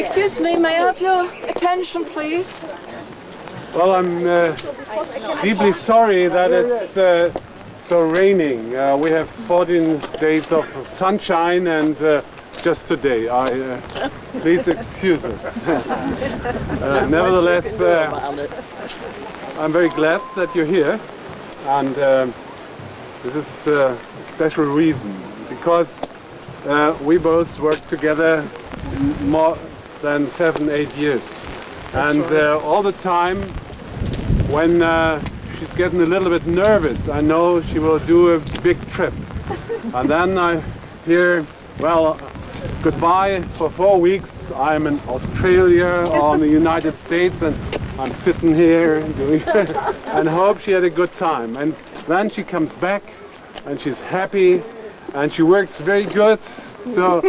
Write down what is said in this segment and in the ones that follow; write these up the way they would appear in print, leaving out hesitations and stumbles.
Excuse me, may I have your attention, please? Well, I'm deeply sorry that it's so raining. We have 14 days of sunshine and just today. Please excuse us. Nevertheless, I'm very glad that you're here, and this is a special reason because we both worked together more than 7-8 years, and all the time when she's getting a little bit nervous, I know she will do a big trip, and then I hear, well, goodbye for 4 weeks. I'm in Australia or in the United States, and I'm sitting here doing and hope she had a good time. And then she comes back and she's happy and she works very good. So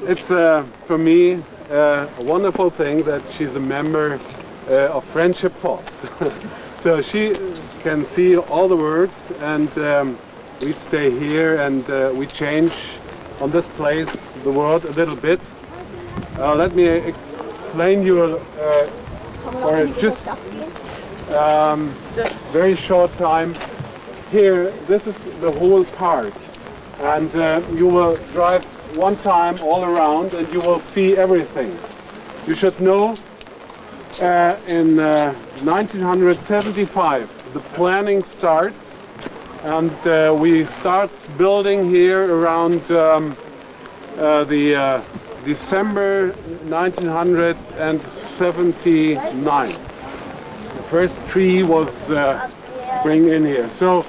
it's for me a wonderful thing that she's a member of Friendship Force. So she can see all the words, and we stay here and we change on this place the world a little bit. Let me explain you for just very short time. Here, this is the whole park, and you will drive one time all around and you will see everything. You should know in 1975 the planning starts, and we start building here around the December 1979. The first tree was bring in here. So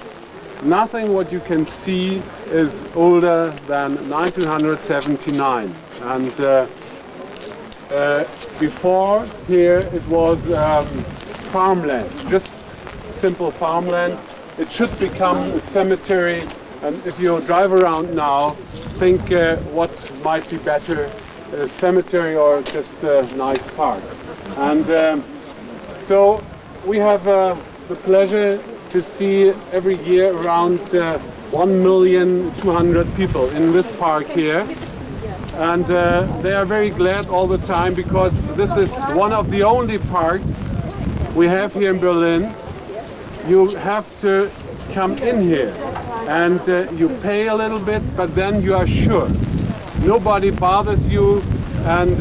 nothing what you can see is older than 1979. And before here it was farmland, just simple farmland. It should become a cemetery, and if you drive around now, think what might be better, a cemetery or just a nice park. And so we have the pleasure to see every year around 1,200,000 people in this park here. And they are very glad all the time because this is one of the only parks we have here in Berlin. You have to come in here and you pay a little bit, but then you are sure. Nobody bothers you, and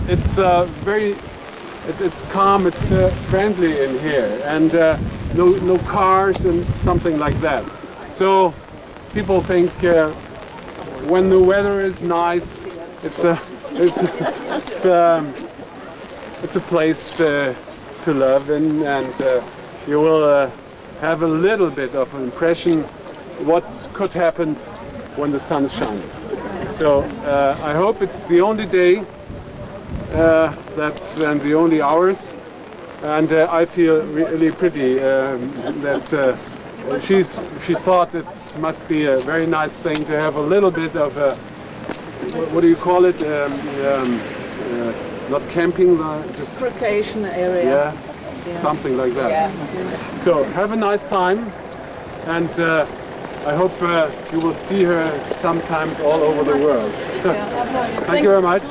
it's it's calm, it's friendly in here, and no cars and something like that. So people think when the weather is nice, it's a place to love in, and you will have a little bit of an impression what could happen when the sun is shining. So I hope it's the only day and the only hours, and I feel really pretty that she thought it must be a very nice thing to have a little bit of a, what do you call it? Not camping, just Vacation area. Yeah, something like that. Yeah. So have a nice time, and I hope you will see her sometimes all over the world. Thank you very much.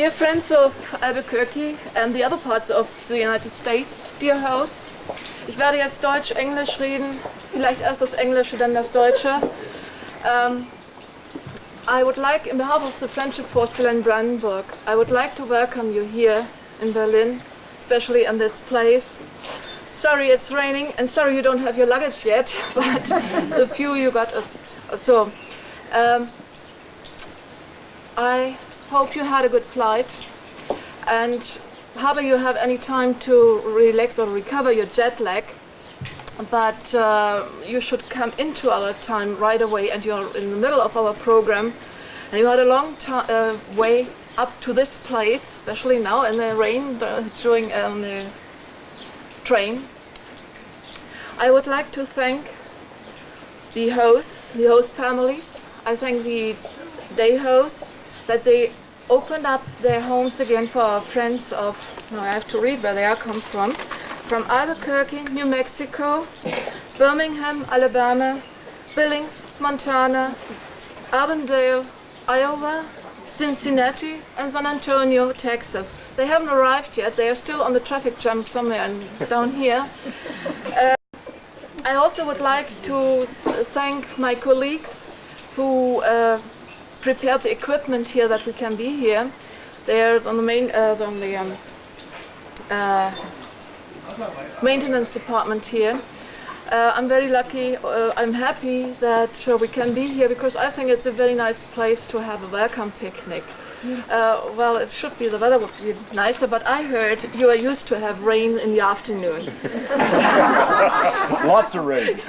Dear friends of Albuquerque and the other parts of the United States, dear hosts, ich werde jetzt Deutsch-Englisch reden, vielleicht erst das Englische, dann das Deutsche. I would like, in behalf of the Friendship Force Berlin-Brandenburg, I would like to welcome you here in Berlin, especially in this place. Sorry it's raining, and sorry you don't have your luggage yet, but the few you got. So, I hope you had a good flight, and however you have any time to relax or recover your jet lag, but you should come into our time right away, and you're in the middle of our program, and you had a long way up to this place, especially now in the rain during the train. I would like to thank the host families. I thank the day hosts that they opened up their homes again for our friends of, now I have to read where they are come from Albuquerque, New Mexico, Birmingham, Alabama, Billings, Montana, Avondale, Iowa, Cincinnati, and San Antonio, Texas. They haven't arrived yet, they are still on the traffic jam somewhere down here. I also would like to thank my colleagues who prepared the equipment here that we can be here. They're on the maintenance department here. I'm very lucky, I'm happy that we can be here because I think it's a very nice place to have a welcome picnic. Well, it should be, the weather would be nicer, but I heard you are used to have rain in the afternoon. Lots of rain.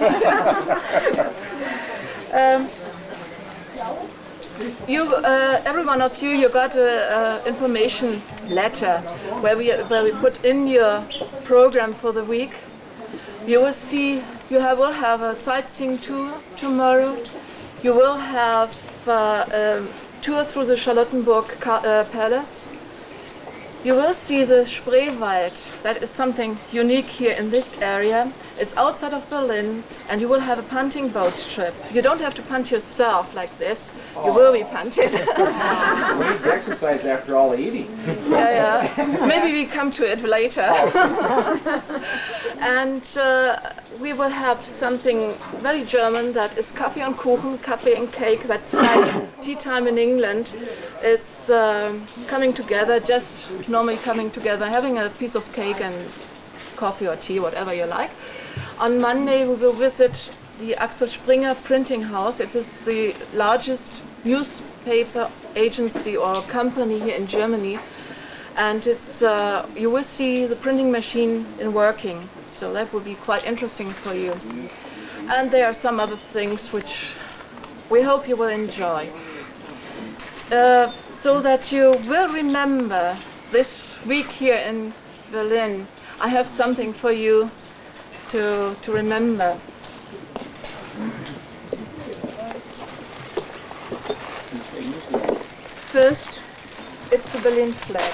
Every one of you got an information letter where we put in your program for the week. You will see, will have a sightseeing tour tomorrow. You will have a tour through the Charlottenburg Palace. You will see the Spreewald. That is something unique here in this area. It's outside of Berlin, and you will have a punting boat trip. You don't have to punt yourself like this. You will be punted. We need to exercise after all eating. Yeah. Maybe we come to it later. And we will have something very German, that is Kaffee und Kuchen, Kaffee and cake. That's like tea time in England. It's coming together, just normally coming together, having a piece of cake and coffee or tea, whatever you like. On Monday we will visit the Axel Springer printing house. It is the largest newspaper agency or company here in Germany, and it's you will see the printing machine in working, so that will be quite interesting for you. And there are some other things which we hope you will enjoy, so that you will remember this week here in Berlin. I have something for you to remember. First, it's the Berlin flag.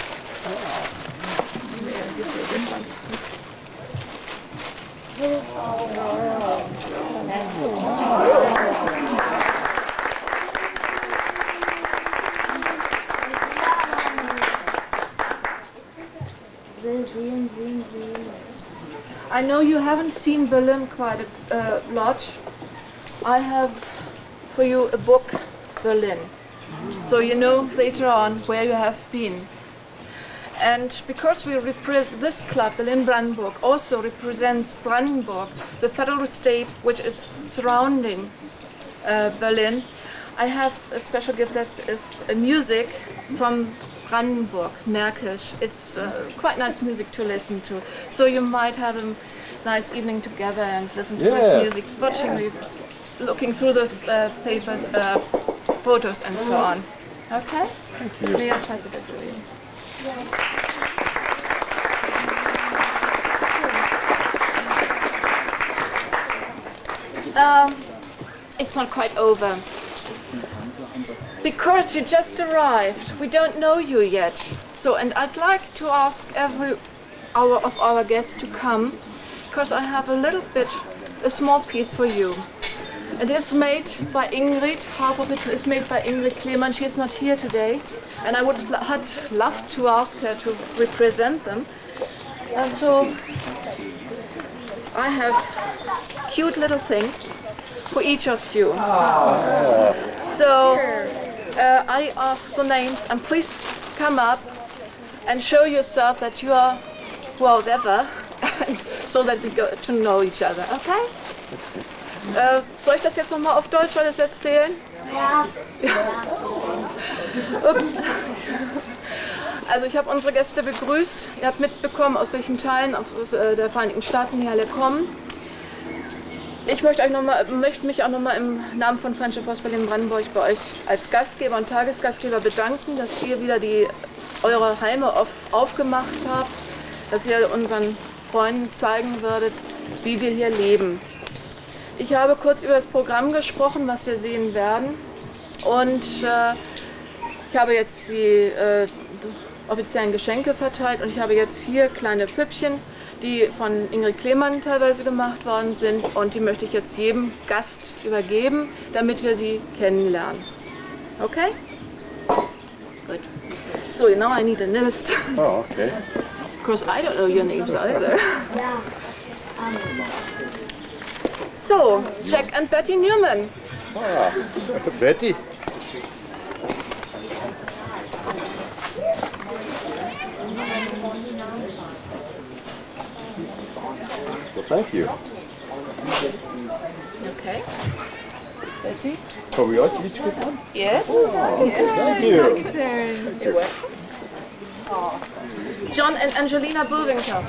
I know you haven't seen Berlin quite a lot. I have for you a book, Berlin, so you know later on where you have been. And because this club, Berlin-Brandenburg, also represents Brandenburg, the federal state which is surrounding Berlin, I have a special gift that is music from Brandenburg, Märkisch. It's quite nice music to listen to. So you might have a nice evening together and listen to this music, watching, looking through those papers, photos and so on. Okay? Thank you. May I pass it to you? It's not quite over. Because you just arrived, we don't know you yet. So, and I'd like to ask every of our guests to come, because I have a small piece for you. It is made by Ingrid. Half of it is made by Ingrid Klemann. She is not here today, and I would had loved to ask her to represent them. And so I have cute little things for each of you. So I ask the names, and please come up and show yourself that you are whatever, so that we go to know each other. Okay? Soll ich das jetzt nochmal auf Deutsch alles erzählen? Ja. Okay. Also ich habe unsere Gäste begrüßt. Ihr habt mitbekommen, aus welchen Teilen aus der Vereinigten Staaten die alle kommen. Ich möchte mich auch nochmal im Namen von Friendship House Berlin-Brandenburg bei euch als Gastgeber und Tagesgastgeber bedanken, dass ihr wieder eure Heime aufgemacht habt, dass ihr unseren Freunden zeigen würdet, wie wir hier leben. Ich habe kurz über das Programm gesprochen, was wir sehen werden, und ich habe jetzt die offiziellen Geschenke verteilt, und ich habe jetzt hier kleine Püppchen, die von Ingrid Klemann teilweise gemacht worden sind, und die möchte ich jetzt jedem Gast übergeben, damit wir sie kennenlernen. Okay? Good. So now I need a list. Oh, okay. Of course I don't know your names either. So, Jack and Betty Newman. Ah, Betty. Well, thank you. Okay. Betty? Oh, we each get one? Yes. Thank you. You're welcome. John and Angelina Bulwinkler.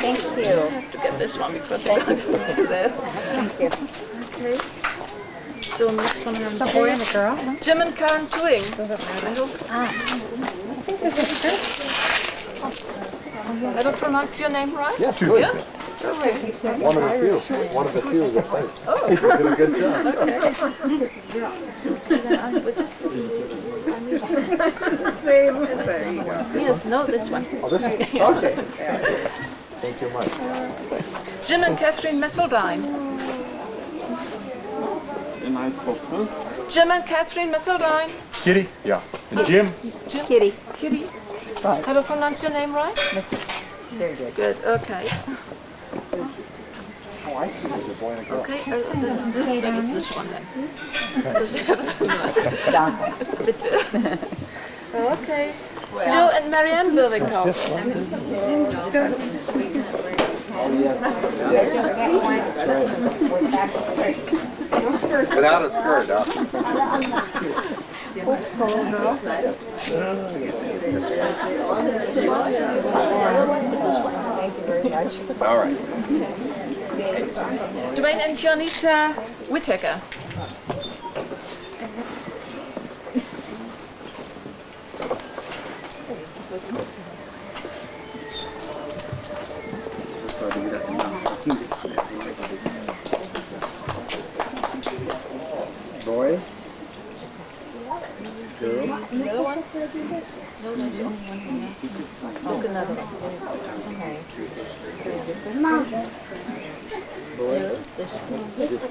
Thank you. I have to get this one because I can't do this. Thank you. Okay. So next one The boy and the girl? Jim and Karen Tuing. Have I pronounced your name right? Yeah, sure. Yeah? One of the few. One of the few is a place. Oh. You did a good job. Same. There you go. Yes, no, this one. Oh, this one? Okay. Thank you much. Jim and Catherine Messeldine. Jim and Catherine Messeldine. Kitty? Yeah. And Jim? Jim? Kitty. Kitty? Have I pronounced your name right? Very good. Good, okay. Oh, I see. There's a boy and a girl. Okay, that is this one then. Bitte. Okay. Joe and Marianne Birwinkau. Without a skirt, huh? All right. Dwayne and Janita Whittaker. Boy. Girl. Another one? No, that's the only one here. Look, another one. Boy.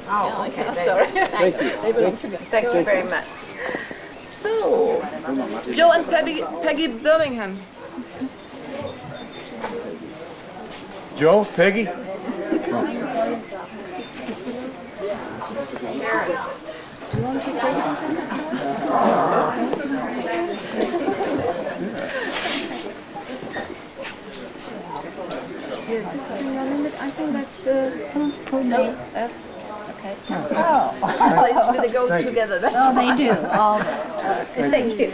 Oh, okay. Sorry. Thank you. They belong together. Thank you very much. So, Joe and Peggy Birmingham. Joe? Peggy? Do you want to say something? Yeah, just hang on a minute. I think that's no, that's okay. Oh. They go together. That's Oh, they fine. do. Oh, thank you.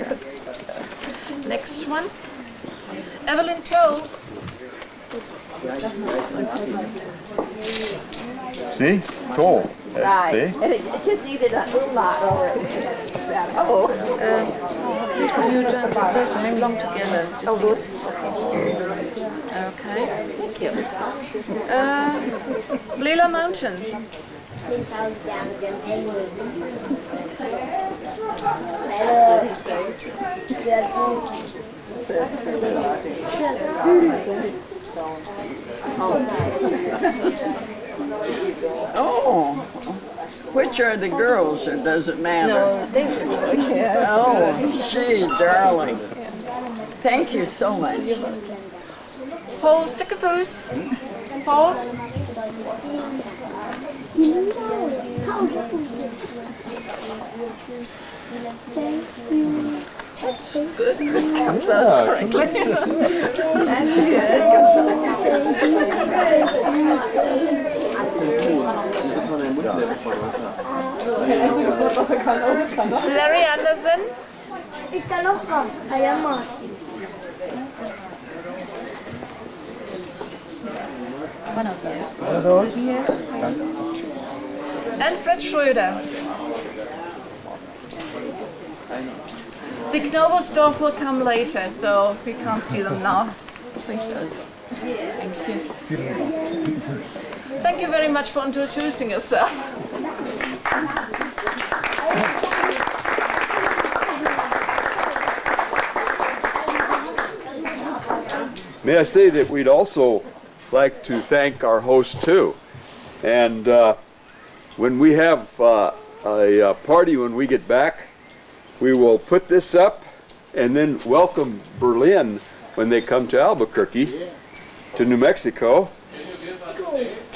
Next one, Evelyn Toe. See? Tall. Right. See? And it just needed a little lot over it. Oh. These name belong together. Oh, those. Okay. Thank you. Lila Mountain. Oh, which are the girls, or does it matter? No, these are Oh, gee, darling. Thank you so much. Paul Sikkefus. Paul? Good. Comes out correctly. Larry Anderson. Ist da noch was? Ah ja, Martin. And Fred Schröder. The Knobelsdorf will come later, so we can't see them now. Thank you. Thank you very much for introducing yourself. May I say that we'd also like to thank our host too. And when we have a party when we get back, we will put this up and then welcome Berlin when they come to Albuquerque, to New Mexico.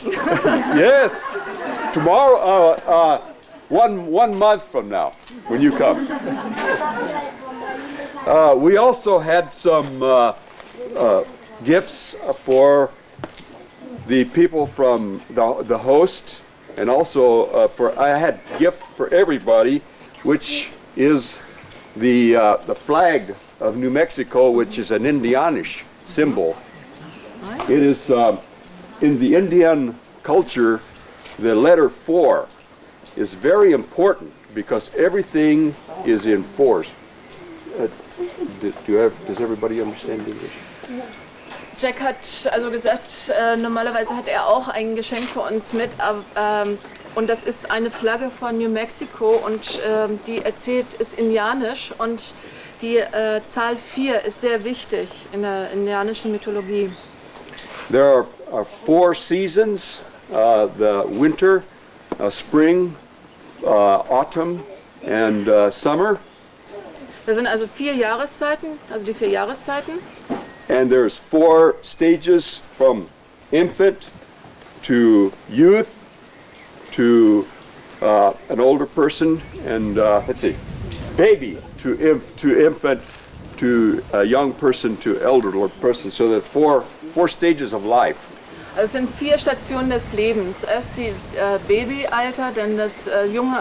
Yes, tomorrow, one month from now, when you come. We also had some gifts for the people from the host, and also I had a gift for everybody, which is the flag of New Mexico, which is an Indianish symbol. It is in the Indian culture, the letter 4 is very important because everything is in force. Does everybody understand English? Jack hat also gesagt, normalerweise hat er auch ein Geschenk für uns mit, und das ist eine Flagge von New Mexico und die ist indianisch und die Zahl 4 ist sehr wichtig in der indianischen Mythologie. There are 4 seasons, the winter, spring, autumn and summer. Das sind also 4 Jahreszeiten, also die 4 Jahreszeiten. And there's 4 stages from infant to youth to an older person, and let's see, baby to infant to a young person to elderly person. So there are 4 stages of life. Also es sind 4 Stationen des Lebens. Erst die Babyalter, dann das junge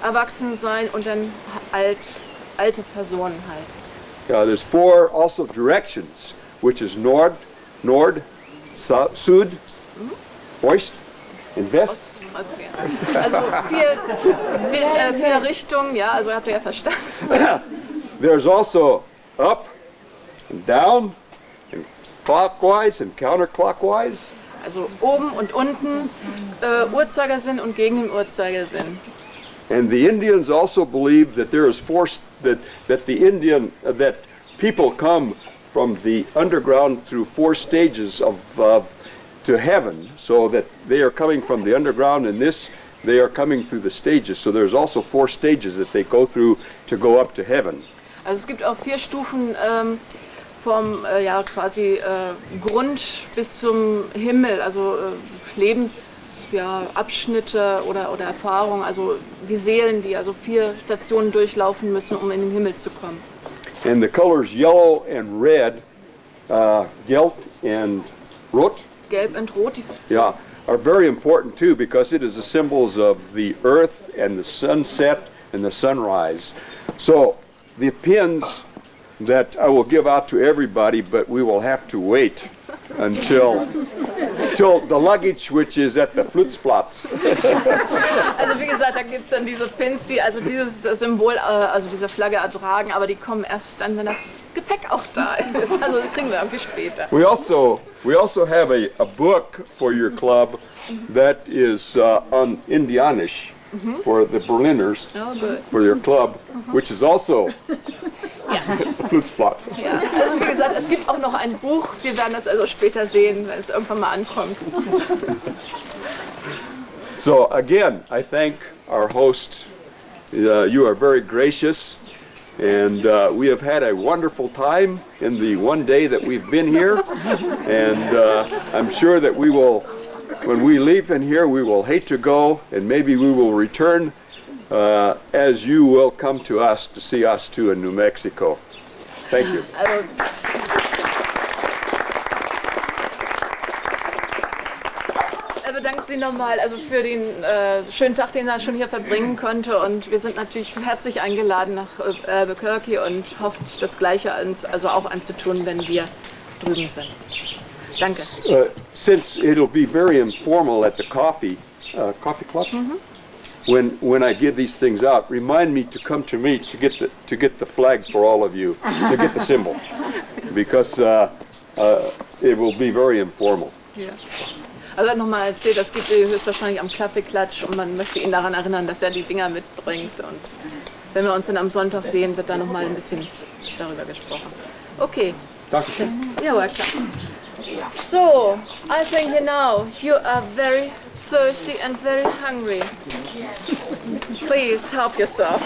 Erwachsensein und dann alte Personen halt. There's 4 also directions, which is Nord, Sud, Ost, and West. Also 4 Richtungen, ja, also habt ihr ja verstanden. There's also up and down, and clockwise and counterclockwise. Also oben und unten, Uhrzeigersinn und gegen den Uhrzeigersinn. And the Indians also believe that there is that people come from the underground through 4 stages to heaven, so that they are coming from the underground, and they are coming through the stages. So there's also 4 stages that they go through to go up to heaven. Also es gibt auch 4 Stufen vom quasi Grund bis zum Himmel, also Abschnitte oder Erfahrungen, also die Seelen, die also 4 Stationen durchlaufen müssen, um in den Himmel zu kommen. And the colors yellow and red, Gelb and Rot. Gelb und Rot, are very important too, because it is the symbols of the earth and the sunset and the sunrise. So the pins that I will give out to everybody, but we will have to wait until the luggage, which is at the Flutzplatz. Also wie gesagt, da gibt es dann diese Pins, die also dieses Symbol, also diese Flagge ertragen, aber die kommen erst dann, wenn das Gepäck auch da ist. Also das kriegen wir irgendwie später. We also have a book for your club that is on Indianish, for the Berliners, Oh, good. for your club, which is also Flutsplatz. Ja, also wie gesagt, es gibt auch noch ein Buch. Wir werden das also später sehen, wenn es irgendwann mal ankommt. So again, I thank our host. You are very gracious, and we have had a wonderful time in the one day that we've been here. And I'm sure that we will, when we leave in here, we will hate to go, and maybe we will return as you will come to us to see us too in New Mexico. Thank you. Also, er bedankt sich nochmal also für den schönen Tag, den er schon hier verbringen konnte, und wir sind natürlich herzlich eingeladen nach Albuquerque und hofft das Gleiche also auch anzutun, wenn wir drüben sind. Danke. Since it'll be very informal at the coffee club, when I give these things out, remind me to come to me to get the flag for all of you, to get the symbol, because it will be very informal. Ja. Also er hat nochmal erzählt, das gibt es höchstwahrscheinlich am Kaffeeklatsch, und man möchte ihn daran erinnern, dass er die Dinger mitbringt, und wenn wir uns dann am Sonntag sehen, wird da nochmal ein bisschen darüber gesprochen. Okay. Dankeschön. You're welcome. So, I think now you are very thirsty and very hungry. Please help yourself.